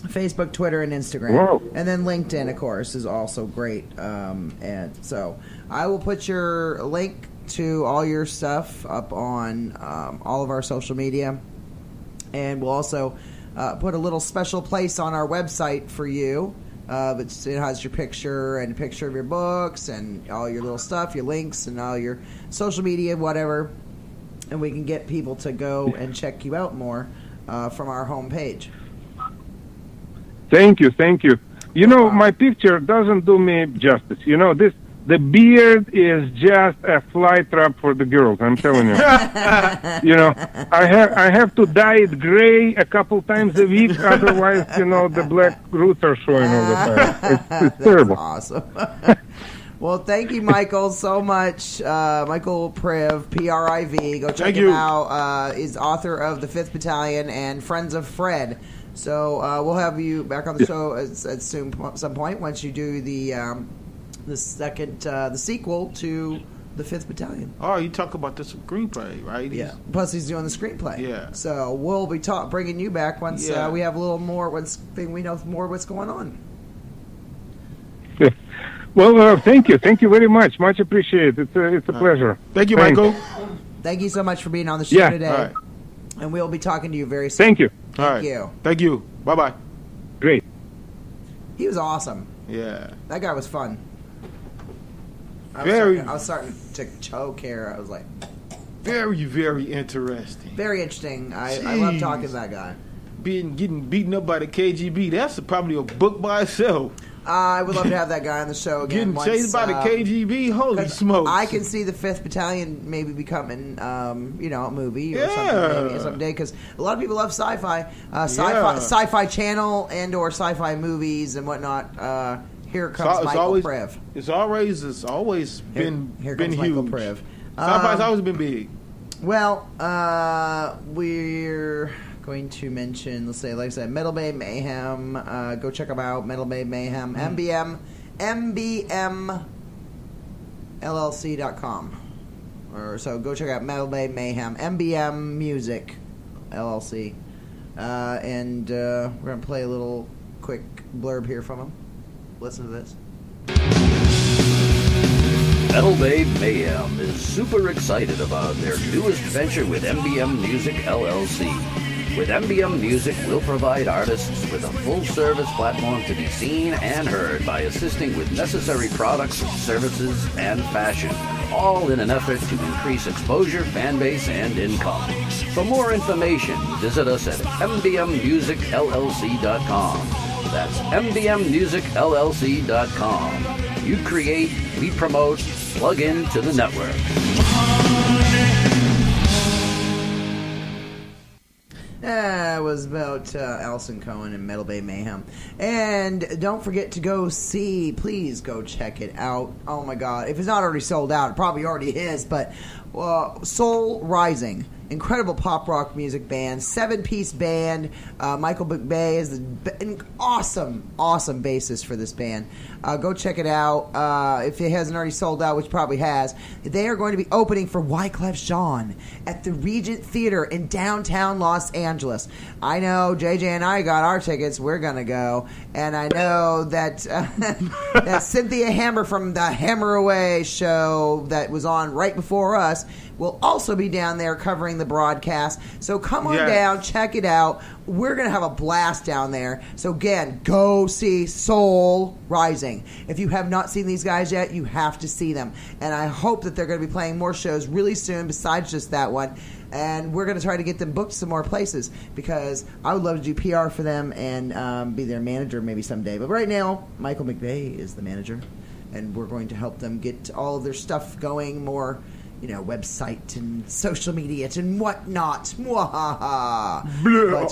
Speaker 3: Facebook, Twitter, and Instagram.
Speaker 5: Wow.
Speaker 3: And then LinkedIn, of course, is also great. And so I will put your link to all your stuff up on all of our social media, and we'll also put a little special place on our website for you. It has your picture and a picture of your books and all your little stuff, your links and all your social media, whatever, and we can get people to go and check you out more from our homepage. Thank you.
Speaker 5: My picture doesn't do me justice. The beard is just a fly trap for the girls. I'm telling you. I have to dye it gray a couple times a week. Otherwise, the black roots are showing all the time. It's terrible.
Speaker 3: Awesome. Well, thank you, Michael, so much. Michael Priv, P-R-I-V. Go check him out. He's author of The Fifth Battalion and Friends of Fred. So we'll have you back on the show at some point once you do the sequel to The Fifth Battalion.
Speaker 4: Oh, you talk about the screenplay, right?
Speaker 3: Yeah. Plus, he's doing the screenplay.
Speaker 4: Yeah.
Speaker 3: So we'll be bringing you back once we have a little more. We know more what's going on.
Speaker 5: Yeah. Well, thank you very much. Much appreciated. It's a pleasure.
Speaker 4: Thank you, Michael.
Speaker 3: Thank you so much for being on the show today.
Speaker 4: All right.
Speaker 3: And we'll be talking to you very soon.
Speaker 5: Thank you.
Speaker 3: Thank you.
Speaker 4: Thank you. Bye-bye.
Speaker 5: Great.
Speaker 3: He was awesome.
Speaker 4: Yeah.
Speaker 3: That guy was fun. I was starting to choke here. I was like...
Speaker 4: Very, very interesting.
Speaker 3: Very interesting. I love talking to that guy.
Speaker 4: Getting beaten up by the KGB, that's probably a book by itself.
Speaker 3: I would love to have that guy on the show again.
Speaker 4: Getting chased by the KGB? Holy smokes.
Speaker 3: I can see the 5th Battalion maybe becoming, a movie or something maybe someday, because a lot of people love sci-fi. Sci-fi channel and or sci-fi movies and whatnot. Here comes Michael Priv.
Speaker 4: It's always been huge.
Speaker 3: Michael Priv.
Speaker 4: Sci-fi's always been big.
Speaker 3: Well, we're going to mention, like I said, Metal Bay Mayhem. Go check them out. Metal Bay Mayhem. MBMLLC.com. So go check out Metal Bay Mayhem. MBM Music LLC. And we're going to play a little quick blurb here from them. Listen to this.
Speaker 6: Metal Bay Mayhem is super excited about their newest venture with MBM Music LLC. With MBM Music, we'll provide artists with a full-service platform to be seen and heard by assisting with necessary products, services, and fashion, all in an effort to increase exposure, fan base, and income. For more information, visit us at mbmmusicllc.com. That's mbmmusicllc.com. You create, we promote, plug into the network.
Speaker 3: It was about Alison Cohen and Metal Bay Mayhem. And don't forget to please go check it out. Oh my God. If it's not already sold out, it probably already is, but Soul Rising. Incredible pop rock music band, 7-piece band. Michael McBay is an awesome bassist for this band. Go check it out. If it hasn't already sold out, which probably has, they are going to be opening for Wyclef Jean at the Regent Theater in downtown Los Angeles. I know JJ and I got our tickets. We're going to go. And I know that, that Cynthia Hammer from the Hammer Away show that was on right before us will also be down there covering the broadcast. So come on down, check it out. We're going to have a blast down there. So again, go see Soul Rising. If you have not seen these guys yet, you have to see them. And I hope that they're going to be playing more shows really soon besides just that one. And we're going to try to get them booked some more places because I would love to do PR for them and be their manager maybe someday. But right now, Michael McVeigh is the manager. And we're going to help them get all of their stuff going more, website and social media and whatnot. But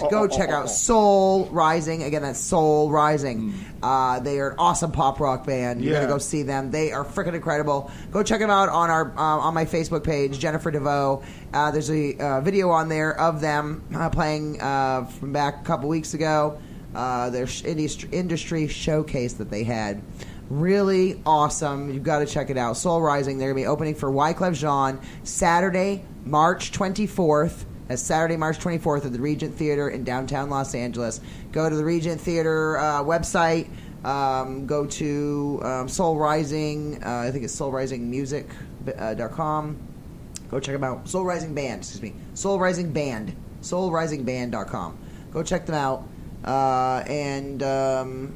Speaker 3: go check out Soul Rising. Again, that's Soul Rising. They are an awesome pop rock band. You're gonna go see them. They are freaking incredible. Go check them out on our on my Facebook page, Jennifer DeVoe. There's a video on there of them playing from back a couple weeks ago. Their industry showcase that they had. Really awesome. You've got to check it out. Soul Rising. They're going to be opening for Wyclef Jean Saturday, March 24th. That's Saturday, March 24th at the Regent Theater in downtown Los Angeles. Go to the Regent Theater website. Go to Soul Rising. I think it's soulrisingmusic.com. Go check them out. Soul Rising Band. Soul Rising Band. Soulrising.band.com. Go check them out.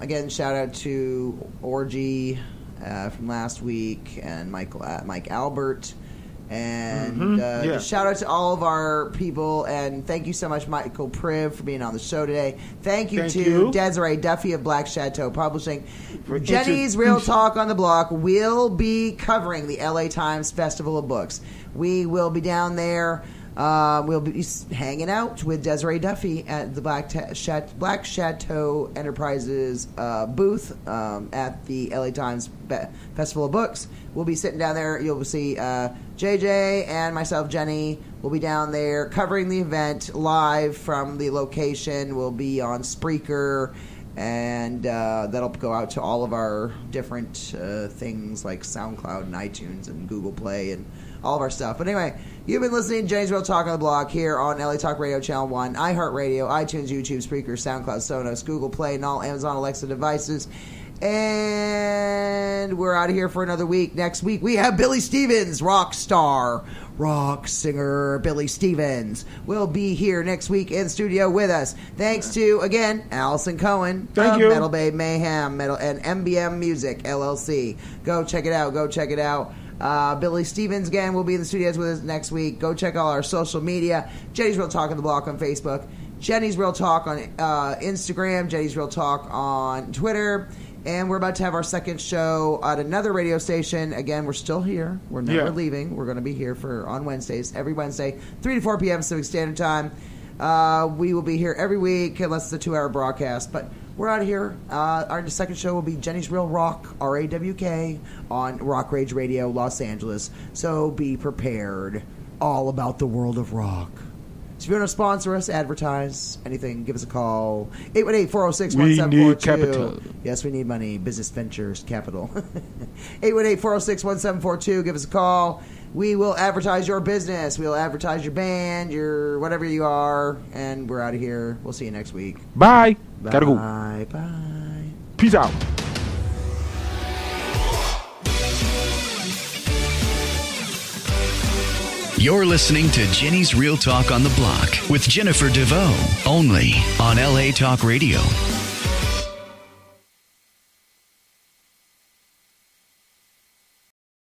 Speaker 3: Again, shout out to Orgy from last week and Mike Albert And just shout out to all of our people, and thank you so much, Michael Priv, for being on the show today. Thank you. Desiree-Duffy of Black Chateau Publishing. Jenny's Real Talk on the Block will be covering the LA Times Festival of Books. We will be down there. We'll be hanging out with Desiree-Duffy at the black-chateau-enterprises booth at the LA Times Festival of Books. We'll be sitting down there. You'll see JJ and myself, Jenny, will be down there covering the event live from the location. We'll be on Spreaker, and that'll go out to all of our different things like SoundCloud and iTunes and Google Play and all of our stuff. But anyway, you've been listening to James Real Talk on the Block here on LA Talk Radio Channel 1, iHeartRadio, iTunes, YouTube, Spreaker, SoundCloud, Sonos, Google Play, and all Amazon Alexa devices. And we're out of here for another week. Next week, we have Billy Stevens, rock star, rock singer Billy Stevens will be here next week in studio with us. Thanks to, again, Allison Cohen of Metal Bay Mayhem and MBM Music, LLC. Go check it out. Billy Stevens, again, will be in the studios with us next week. Go check all our social media. Jenny's Real Talk on the Block on Facebook. Jenny's Real Talk on Instagram. Jenny's Real Talk on Twitter. And we're about to have our second show at another radio station. Again, we're still here. We're never leaving. We're going to be here on Wednesdays, every Wednesday, 3 to 4 p.m. Pacific Standard Time. We will be here every week unless it's a 2-hour broadcast. But we're out of here. Our second show will be Jenny's Real Rock, RAWK, on Rock Rage Radio, Los Angeles. So be prepared. All about the world of rock. So if you want to sponsor us, advertise, anything, give us a call. 818-406-1742.
Speaker 4: We need capital.
Speaker 3: Yes, we need money. Business ventures, capital. 818-406-1742. Give us a call. We will advertise your business. We'll advertise your band, your whatever you are. And we're out of here. We'll see you next week.
Speaker 4: Bye. Gotta go.
Speaker 3: Bye.
Speaker 4: Peace out.
Speaker 2: You're listening to Jenny's Real Talk on the Block with Jennifer DeVoe, only on LA Talk Radio.